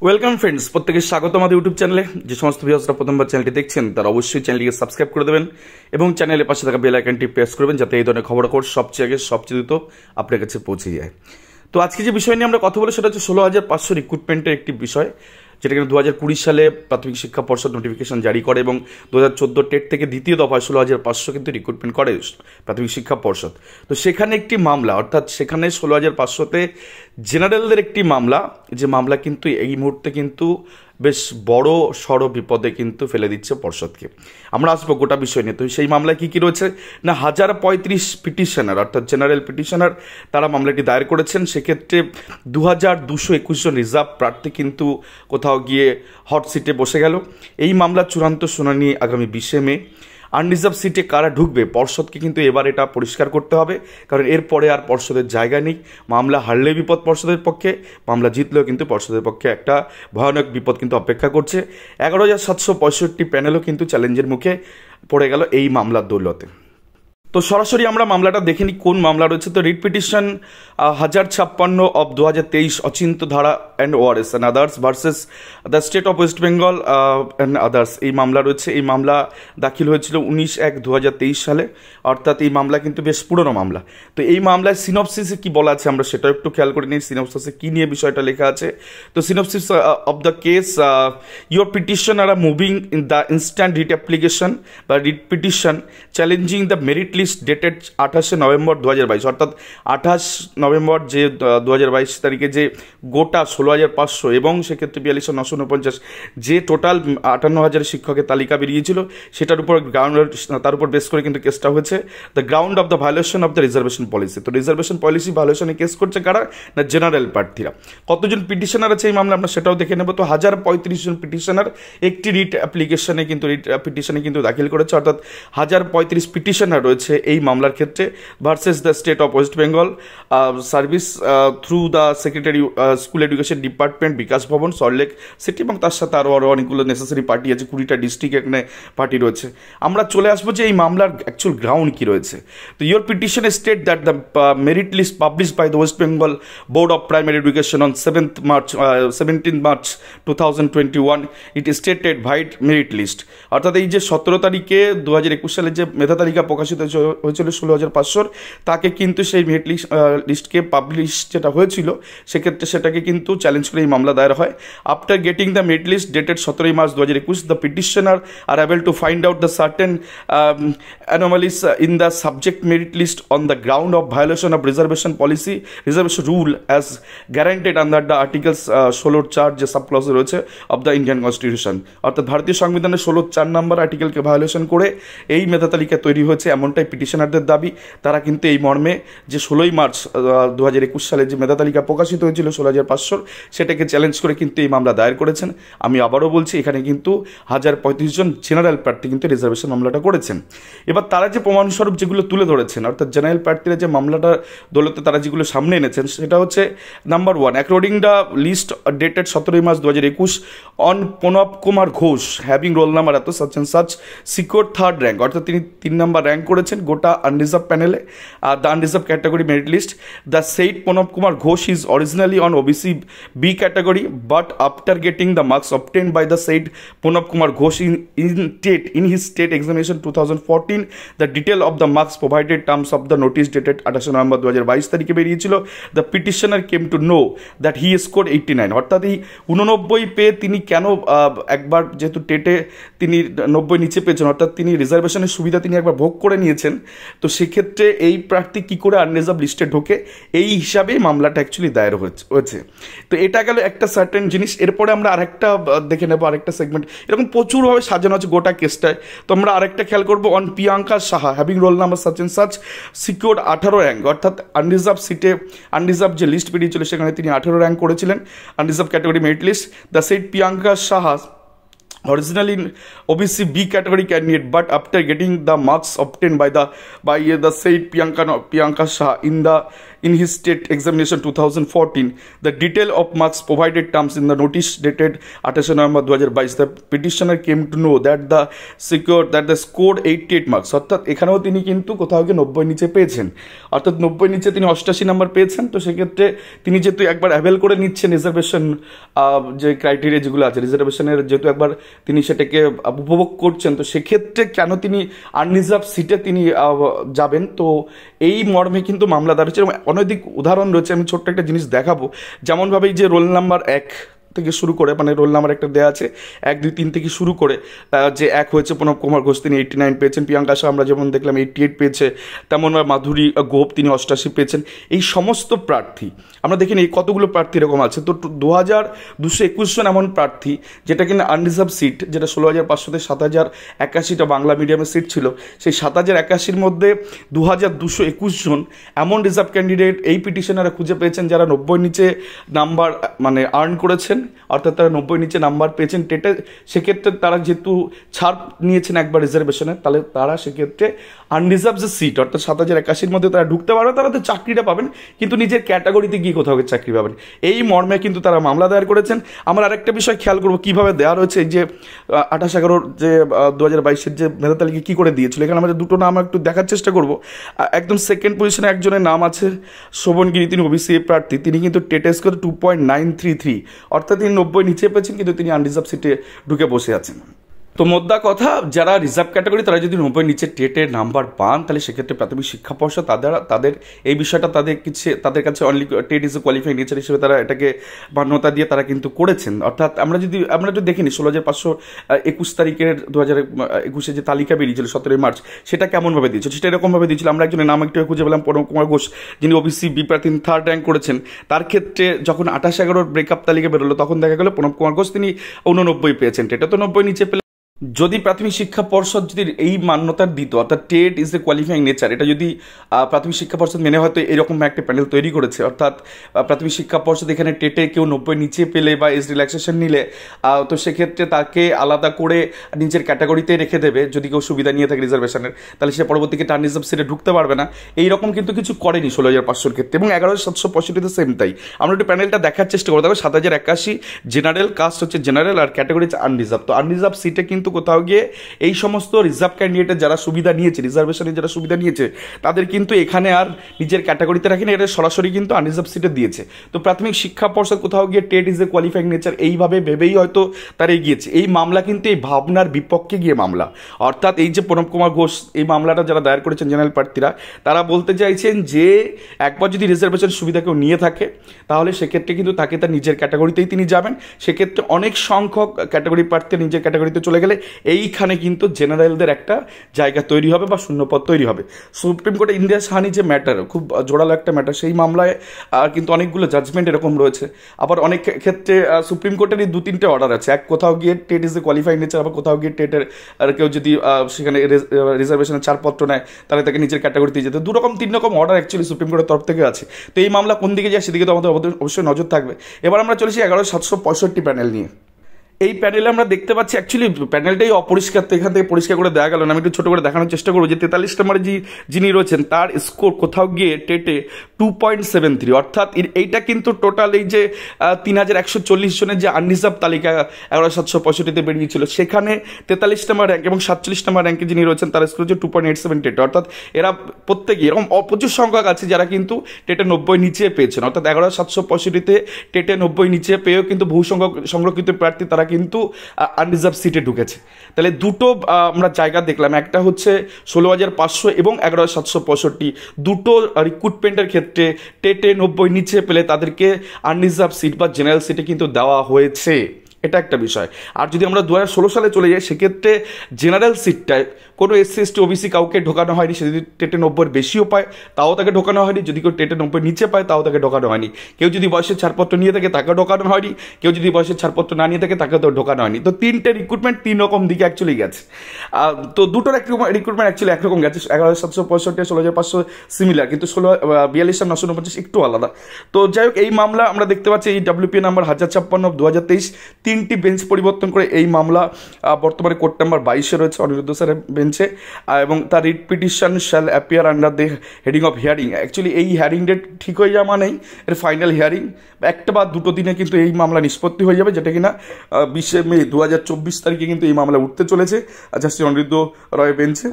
Welcome friends, প্রত্যেকে স্বাগত আমাদের ইউটিউব চ্যানেলে। যে সমস্ত ভিউয়ার্সরা প্রথমবার চ্যানেলটি দেখছেন তারা অবশ্যই চ্যানেলটিকে সাবস্ক্রাইব করে দেবেন এবং চ্যানেলের পাশে থাকা বেল আইকনটি প্রেস করবেন যাতে এই ধরনের খবরাখবর সবচেয়ে আগে সবচেয়ে দ্রুত আপনার কাছে পৌঁছে যায়। তো আজকে যে বিষয় নিয়ে আমরা কথা বলি সেটা হচ্ছে 16,500 রিক্রুটমেন্টের একটি বিষয়, যেটা কিন্তু 2020 সালে প্রাথমিক শিক্ষা পর্ষদ নোটিফিকেশন জারি করে এবং 2014 টেট থেকে দ্বিতীয় দফায় 16,500 কিন্তু রিক্রুটমেন্ট করে প্রাথমিক শিক্ষা পর্ষদ। তো সেখানে একটি মামলা, অর্থাৎ সেখানে 16,500-তে জেনারেলদের একটি মামলা, যে মামলা কিন্তু এই মুহূর্তে কিন্তু বেশ বড় সড় বিপদে কিন্তু ফেলে দিচ্ছে পর্ষদকে। আমরা আসবো গোটা বিষয় নিয়ে। তো সেই মামলায় কী কী রয়েছে না, 1035 পিটিশনার অর্থাৎ জেনারেল পিটিশনার তারা মামলাটি দায়ের করেছেন। সেক্ষেত্রে 2,221 জন রিজার্ভ প্রার্থী কিন্তু কোথাও গিয়ে হট সিটে বসে গেল। এই মামলার চূড়ান্ত শুনানি আগামী 20 মে। আনরিজার্ভ সিটে কারা ঢুকবে পর্ষদকে কিন্তু এবার এটা পরিষ্কার করতে হবে, কারণ এরপরে আর পর্ষদের জায়গা নেই। মামলা হারলে বিপদ পর্ষদের পক্ষে, মামলা জিতলেও কিন্তু পর্ষদের পক্ষে একটা ভয়ানক বিপদ কিন্তু অপেক্ষা করছে। 11,765 প্যানেলও কিন্তু চ্যালেঞ্জের মুখে পড়ে গেল এই মামলার দৌলতে। তো সরাসরি আমরা মামলাটা দেখে নিই কোন মামলা রয়েছে। তো রিট পিটিশন 1056 অফ 2023 অচিন্ত ধারা and ORS and others versus the state of West Bengal and others, এই মামলা রয়েছে। এই মামলা দাখিল হয়েছিল 19/1/2023 সালে, অর্থাৎ এই মামলা কিন্তু বেশ পুরনো মামলা। তো এই মামলায় সিনপসিসে কি বলা আছে আমরা সেটাও একটু খেয়াল করে নিই। সিনপসিসে কী নিয়ে বিষয়টা লেখা আছে। তো synopsis of the case, your petitioner are moving in the instant writ application বা writ petition challenging the merit list dated 28 November 2022, অর্থাৎ 28 নভেম্বর যে 2022 তারিখে যে গোটা 16,500 এবং সেক্ষেত্রে 42,949 যে টোটাল 58,000 শিক্ষকের তালিকা বেরিয়েছিল সেটার উপর তার উপর বেস করে কিন্তু কেসটা হয়েছে। The ground of the violation of the reservation policy. তো রিজার্ভেশন পলিসি ভায়োলেশনে কেস করছে কারা না, জেনারেল প্রার্থীরা। কতজন পিটিশনার আছে এই মামলা আমরা সেটাও দেখে নেব। তো 1035 জন পিটিশনার একটি রিট অ্যাপ্লিকেশনে কিন্তু রিট পিটিশনে কিন্তু দাখিল করেছে, অর্থাৎ 1035 পিটিশনার রয়েছে এই মামলার ক্ষেত্রে versus the state of West Bengal service through the secretary school education department, Bikash Bhavan, Salt Lake city, এবং তার সাথে আরও অনেকগুলো নেসেসারি পার্টি আছে, 20টা ডিস্ট্রিক্ট এখানে পার্টি রয়েছে। আমরা চলে আসবো যে এই মামলার অ্যাকচুয়াল গ্রাউন্ড কী রয়েছে। তো your petition state that the merit list published by the West Bengal board of primary education on 17 March 2021 it stated vide merit list, অর্থাৎ এই যে 17 তারিখে 2021 সালে যে মেধা তালিকা প্রকাশিত হয়েছিল 16,500, তাকে কিন্তু সেই মেরিট লিস্টকে পাবলিশ যেটা হয়েছিল সেক্ষেত্রে সেটাকে কিন্তু চ্যালেঞ্জ করে এই মামলা দায়ের হয়। After getting the merit list dated 17 March 2021, the petitioner are able to find out the certain anomalies in the subject merit list on the ground of violation of reservation policy reservation rule as guaranteed under the articles 16(4) যে sub clause রয়েছে of the Indian constitution, অর্থাৎ ভারতীয় সংবিধানের 16(4) নম্বর আর্টিকেলকে violation করে এই মেধা তালিকা তৈরি হয়েছে, এমনটাই পিটিশনারদের দাবি। তারা কিন্তু এই মর্মে যে 16 মার্চ 2021 সালে যে মেধা তালিকা প্রকাশিত হয়েছিল 16,500, সেটাকে চ্যালেঞ্জ করে কিন্তু এই মামলা দায়ের করেছেন। আমি আবারও বলছি, এখানে কিন্তু 1035 জন জেনারেল প্রার্থী কিন্তু রিজার্ভেশন মামলাটা করেছেন। এবার তারা যে প্রমাণস্বরূপ যেগুলো তুলে ধরেছেন, অর্থাৎ জেনারেল প্রার্থীরা যে মামলাটা দৌলতে তারা যেগুলো সামনে এনেছেন সেটা হচ্ছে number 1, according the list dated 17 March 2021 on Pranab Kumar Ghosh having roll number এত such and such secure 3rd rank, অর্থাৎ তিনি 3 নম্বর র্যাঙ্ক করেছেন গোটা আনরিজার্ভ প্যানেলে, the unreserved category merit list. The said Pranab Kumar Ghosh is originally on OBC B category, but after getting the marks obtained by the said Pranab Kumar Ghosh in his state examination 2014, the detail of the marks provided terms of the notice dated 28 November 2022 তারিখে বেরিয়েছিল। The petitioner came to know that he scored 89, অর্থাৎ এই 89 পেয়ে তিনি কেন একবার যেহেতু টেটে তিনি 90 নিচে পেয়েছেন, অর্থাৎ তিনি রিজার্ভেশনের সুবিধা তিনি একবার ভোগ করে নিয়েছেন, তো সেক্ষেত্রে এই প্রার্থী কী করে আনরিজার্ভ লিস্টে ঢোকে এই হিসাবেই মামলাটা অ্যাকচুয়ালি দায়ের হয়েছে। তো এটা গেল একটা সার্টেন জিনিস। এরপরে আমরা আরেকটা দেখে নেবো, আরেকটা সেগমেন্ট এরকম প্রচুরভাবে সাজানো আছে গোটা কেসটায়। তো আমরা আরেকটা খেয়াল করবো, on Priyanka Saha having roll number such and such secured 18 rank, অর্থাৎ আনরিজার্ভ সিটে আনরিজার্ভ যে লিস্ট বেরিয়েছিল সেখানে তিনি 18 র্যাঙ্ক করেছিলেন, unreserve category merit list. The said Priyanka Saha originally OBC B category candidate, but after getting the marks obtained by the said Priyanka Shah in his state examination 2014, the detail of marks provided terms in the notice dated 28 November 2022, the petitioner came to know that the scored 88 marks, অর্থাৎ এখানেও তিনি কিন্তু কোথাও গিয়ে 90 নিচে পেয়েছেন, অর্থাৎ 90 নিচে তিনি 88 নাম্বার পেয়েছেন। তো সেক্ষেত্রে তিনি যেহেতু একবার অ্যাভেল করে নিচ্ছেন রিজার্ভেশন যে ক্রাইটেরিয়া যেগুলো আছে রিজার্ভেশনের, যেহেতু একবার তিনি সেটাকে উপভোগ করছেন, তো সেক্ষেত্রে কেন তিনি আনরিজার্ভ সিটে তিনি যাবেন, তো এই মর্মে কিন্তু মামলা দাঁড় হচ্ছে। অনৈতিক উদাহরণ রয়েছে, আমি ছোট্ট একটা জিনিস দেখাবো। যেমনভাবে যে রোল নাম্বার 1 থেকে শুরু করে, মানে রোল নাম্বার একটা দেওয়া আছে 1, 2, 3 থেকে শুরু করে, যে 1 হয়েছে প্রণব কুমার ঘোষ, তিনি 89 পেয়েছেন। প্রিয়াঙ্কা শাহ আমরা যেমন দেখলাম 88 পেয়েছে, তেমন মাধুরী গোপ তিনি 88 পেয়েছেন। এই সমস্ত প্রার্থী আমরা দেখিনি এই কতগুলো প্রার্থী এরকম আছে। তো 2221 জন এমন প্রার্থী যেটা কিনা আনরিজার্ভ সিট, যেটা 16,500 থেকে 7,081টা বাংলা মিডিয়ামের সিট ছিল, সেই 7,081-র মধ্যে 2,221 জন এমন রিজার্ভ ক্যান্ডিডেট এই পিটিশনারা খুঁজে পেয়েছেন যারা 90 নিচে নাম্বার মানে আর্ন করেছেন, অর্থাৎ তারা 90 নিচে নাম্বার পেয়েছেন টেটে। সেক্ষেত্রে তারা যেহেতু ছাড় নিয়েছেন একবার রিজার্ভেশনে, তাহলে তারা সেক্ষেত্রে আনরিজার্ভ যে সিট অর্থাৎ 7,081-র মধ্যে তারা ঢুকতে পারবে, তারা তো চাকরিটা পাবেন কিন্তু নিজের ক্যাটাগরিতে গিয়ে কোথাও চাকরি পাবেন, এই মর্মে কিন্তু তারা মামলা দায়ের করেছেন। আমরা আরেকটা বিষয় খেয়াল করবো কীভাবে দেওয়া রয়েছে, এই যে 28/11 যে 2022-এর যে মেধা তালিকা কী করে দিয়েছিল। এখানে আমাদের দুটো নাম একটু দেখার চেষ্টা করবো। একদম সেকেন্ড পজিশনে একজনের নাম আছে শোভনগিরি, তিনি ওবিসি প্রার্থী, তিনি কিন্তু টেট স্কোর 2.933, অর্থাৎ তিনি 90 নিচে পেয়েছেন কিন্তু তিনি আনরিজার্ভ সিটে ঢুকে বসে আছেন। তো মোদ্দা কথা, যারা রিজার্ভ ক্যাটাগরি তারা যদি 90 নিচে টেটের নাম্বার পান, তাহলে সেক্ষেত্রে প্রাথমিক শিক্ষা পর্ষদ তাদের এই বিষয়টা তাদের কাছে only TET is a qualifying nature হিসেবে তারা এটাকে মান্যতা দিয়ে তারা কিন্তু করেছেন। অর্থাৎ আমরা যদি দেখিনি 16,521 তারিখের 2021 যে তালিকা বেরিয়েছিল 17 মার্চ, সেটা কেমনভাবে দিয়েছিল, সেটা এরকমভাবে দিয়েছিল। আমরা একজনের নাম একটু খুঁজে পেলাম, প্রণব কুমার ঘোষ, যিনি ওবিসি বি প্রার্থী 3rd র্যাঙ্ক করেছেন। তার ক্ষেত্রে যখন 28/11 ব্রেকআপ তালিকা বেরোলো, তখন দেখা গেল প্রণব কুমার ঘোষ তিনি 89 পেয়েছেন, টেটে তো 90 নিচে পেলেন। যদি প্রাথমিক শিক্ষা পর্ষদ যদি এই মান্যতা দিত, অর্থাৎ TET is a qualifying nature, এটা যদি প্রাথমিক শিক্ষা পর্ষদ মেনে হয়তো এরকম একটা প্যানেল তৈরি করেছে, অর্থাৎ প্রাথমিক শিক্ষা পর্ষদ এখানে টেটে কেউ 90 নিচে পেলে বা এজ রিল্যাক্সেশন নিলে, তো সেক্ষেত্রে তাকে আলাদা করে নিজের ক্যাটাগরিতে রেখে দেবে। যদি কেউ সুবিধা নিয়ে থাকে রিজার্ভেশনের, তাহলে সে পরবর্তীকে আনরিজার্ভ সিটে ঢুকতে পারবে না। এইরকম কিন্তু কিছু করেনি 16,500-র ক্ষেত্রে, এবং 11,765-তে সেম তাই। আমরা একটু প্যানেলটা দেখার চেষ্টা করবো। দেখো 7,081 জেনারেল, কাস্ট হচ্ছে জেনারেল, আর ক্যাটাগরি হচ্ছে আনরিজার্ভ। তো আনরিজার্ভ সিটে কিন্তু কোথাও গিয়ে এই সমস্ত রিজার্ভ ক্যান্ডিডেটের যারা সুবিধা নিয়েছে, রিজার্ভেশনের যারা সুবিধা নিয়েছে, তাদের কিন্তু এখানে আর নিজের ক্যাটাগরিতে রাখেনি, এটা সরাসরি কিন্তু আনরিজার্ভ সিটে দিয়েছে। তো প্রাথমিক শিক্ষা পর্ষদ কোথাও গিয়ে TET is a qualifying nature এইভাবে ভেবেই হয়তো তারা এগিয়েছে। এই মামলা কিন্তু এই ভাবনার বিপক্ষে গিয়ে মামলা, অর্থাৎ এই যে প্রণব কুমার ঘোষ এই মামলাটা যারা দায়ের করেছেন জেনারেল প্রার্থীরা, তারা বলতে চাইছেন যে একবার যদি রিজার্ভেশন সুবিধা কেউ নিয়ে থাকে, তাহলে সেক্ষেত্রে কিন্তু তাকে তার নিজের ক্যাটাগরিতেই তিনি যাবেন। সেক্ষেত্রে অনেক সংখ্যক ক্যাটাগরি প্রার্থী নিজের ক্যাটাগরিতে চলে গেলে এইখানে কিন্তু জেনারেলদের একটা জায়গা তৈরি হবে বা শূন্যপদ তৈরি হবে। সুপ্রিম কোর্টে ইন্দিরা সাহানি যে ম্যাটার, খুব জোরালো একটা ম্যাটার, সেই মামলায় কিন্তু অনেকগুলো জাজমেন্ট এরকম রয়েছে। আবার অনেক ক্ষেত্রে সুপ্রিম কোর্টেরই 2-3টে অর্ডার আছে, এক কোথাও গিয়ে TET is a qualifying nature, আবার কোথাও গিয়ে টেটের কেউ যদি সেখানে রিজার্ভেশনের ছাড়পত্র নেয়, তাহলে তাকে নিজের ক্যাটাগরিতে যেতে। 2 রকম 3 রকম অর্ডার অ্যাকচুয়ালি সুপ্রিম কোর্টের তরফ থেকে আছে। তো এই মামলা কোন দিকে যায় সেদিকে তো আমাদের অবশ্যই নজর থাকবে। এবার আমরা চলেছি 11,765 প্যানেল নিয়ে। এই প্যানেলে আমরা দেখতে পাচ্ছি অ্যাকচুয়ালি প্যানেলটাই অপরিষ্কার, তো এখান থেকে পরিষ্কার করে দেওয়া গেল না। আমি একটু ছোটো করে দেখানোর চেষ্টা করবো যে 43 নম্বরে যিনি রয়েছেন তার স্কোর কোথাও গিয়ে টেটে 2.73, অর্থাৎ এইটা কিন্তু টোটাল এই যে 3,140 জনের যে আনরিজার্ভ তালিকা 11,765-তে বেরিয়েছিল, সেখানে 43 নম্বর র্যাঙ্ক এবং 47 নম্বর র্যাঙ্কে যিনি রয়েছেন তার স্কোর হচ্ছে 2.87 টেটে, অর্থাৎ এরা প্রত্যেকেই এরকম প্রচুর সংখ্যক আছে যারা কিন্তু টেটে 90 নিচে পেয়েছেন, অর্থাৎ 11,765-তে টেটে 90 নিচে পেয়েও কিন্তু বহু সংখ্যক সংরক্ষিত প্রার্থী তারা কিন্তু আনরিজার্ভ সিটে ঢুকেছে। তাহলে দুটো আমরা জায়গা দেখলাম, একটা হচ্ছে 16,500 এবং 11,765, দুটো রিক্রুটমেন্টের ক্ষেত্রে টেটে 90 নিচে পেলে তাদেরকে আনরিজার্ভ সিট বা জেনারেল সিটে কিন্তু দেওয়া হয়েছে। এটা একটা বিষয়। আর যদি আমরা 2016 সালে চলে যাই, সেক্ষেত্রে জেনারেল সিটটায় কোনো SC ST OBC কাউকে ঢোকানো হয়নি। সে যদি টেটে 90 বেশিও পায় তাও তাকে ঢোকানো হয়নি, যদি কেউ টেটে 90 নিচে পায় তাও তাকে ঢোকানো হয়নি। কেউ যদি বয়সের ছাড়পত্র নিয়ে থাকে তাকে ঢোকানো হয়নি, কেউ যদি বয়সের ছাড়পত্র না নিয়ে থাকে তাকে তো ঢোকানো হয়নি। তো 3টে রিক্রুটমেন্ট 3 রকম দিকে অ্যাকচুয়ালি গেছে। তো দুটোর রিক্রুটমেন্ট অ্যাকচুয়ালি একরকম গেছে। 11,765, 16,500 সিমিলার, কিন্তু 42,949 একটু আলাদা। তো যাই হোক, এই মামলা আমরা দেখতে পাচ্ছি এই WPA নাম্বার 1056/2023 3টি বেঞ্চ পরিবর্তন করে এই মামলা বর্তমানে কোর্ট নাম্বার 22-এ রয়েছে অনিরুদ্ধ স্যারের বেঞ্চে, এবং তার writ petition shall appear under the heading of hearing. Actually এই হিয়ারিং ডেট ঠিক হয়ে যাওয়া মানেই এর ফাইনাল হিয়ারিং একটা বা দুটো দিনে কিন্তু এই মামলা নিষ্পত্তি হয়ে যাবে, যেটা কিনা 20শে মে 2024 তারিখে কিন্তু এই মামলা উঠতে চলেছে জাস্টিস অনিরুদ্ধ রয় বেঞ্চে।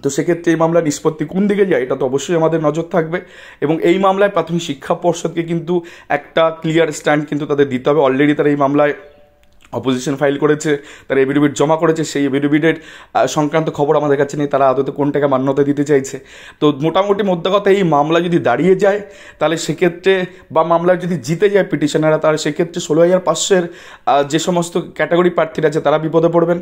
তো সেক্ষেত্রে এই মামলা নিষ্পত্তি কোন দিকে যায় এটা তো অবশ্যই আমাদের নজর থাকবে, এবং এই মামলায় প্রাথমিক শিক্ষা পর্ষদকে কিন্তু একটা ক্লিয়ার স্ট্যান্ড কিন্তু তাদের দিতে হবে। অলরেডি তারা এই মামলায় অপোজিশন ফাইল করেছে, তারা এফিডেভিট জমা করেছে, সেই এফিডেভিটের সংক্রান্ত খবর আমাদের কাছে নেই, তারা আদতে কোনটাকে মান্যতা দিতে চাইছে। তো মোটামুটি মধ্য কথা এই মামলা যদি দাঁড়িয়ে যায় তাহলে সেক্ষেত্রে, বা মামলায় যদি জিতে যায় পিটিশনাররা, তাহলে সেক্ষেত্রে 16,500-এর যে সমস্ত ক্যাটাগরি প্রার্থীরা আছে তারা বিপদে পড়বেন,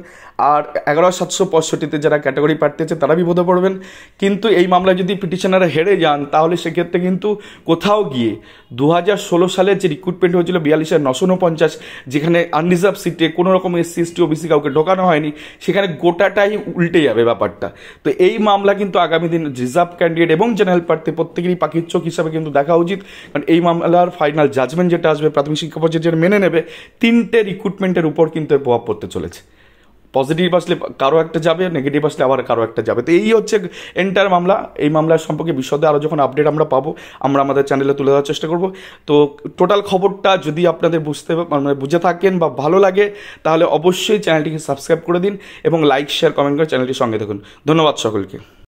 আর 11,765-তে যারা ক্যাটাগরি প্রার্থী আছে তারা বিপদে পড়বেন। কিন্তু এই মামলায় যদি পিটিশনাররা হেরে যান তাহলে সেক্ষেত্রে কিন্তু কোথাও গিয়ে 2016 সালের যে রিক্রুটমেন্ট হয়েছিল 42,949, যেখানে আনরিজার্ভ সিটে কোনো রকম SC ST OBC কাউকে ঢোকানো হয়নি, সেখানে গোটাটাই উল্টে যাবে ব্যাপারটা। তো এই মামলা কিন্তু আগামী দিন রিজার্ভ ক্যান্ডিডেট এবং জেনারেল প্রার্থী প্রত্যেকেরই পাখির চোখ হিসাবে কিন্তু দেখা উচিত, কারণ এই মামলার ফাইনাল জাজমেন্ট যেটা আসবে প্রাথমিক শিক্ষা পর্যায়ে যেটা মেনে নেবে, 3টে রিক্রুটমেন্টের উপর কিন্তু এর প্রভাব পড়তে চলেছে। পজিটিভ আসলে কারো একটা যাবে, নেগেটিভ আসলে আবার কারো একটা যাবে। তো এই হচ্ছে এন্টার মামলা। এই মামলার সম্পর্কে বিশদে আরও যখন আপডেট আমরা পাবো আমরা আমাদের চ্যানেলে তুলে দেওয়ার চেষ্টা করব। তো টোটাল খবরটা যদি আপনাদের বুঝে থাকেন বা ভালো লাগে তাহলে অবশ্যই চ্যানেলটিকে সাবস্ক্রাইব করে দিন এবং লাইক শেয়ার কমেন্ট করে চ্যানেলটির সঙ্গে থাকুন। ধন্যবাদ সকলকে।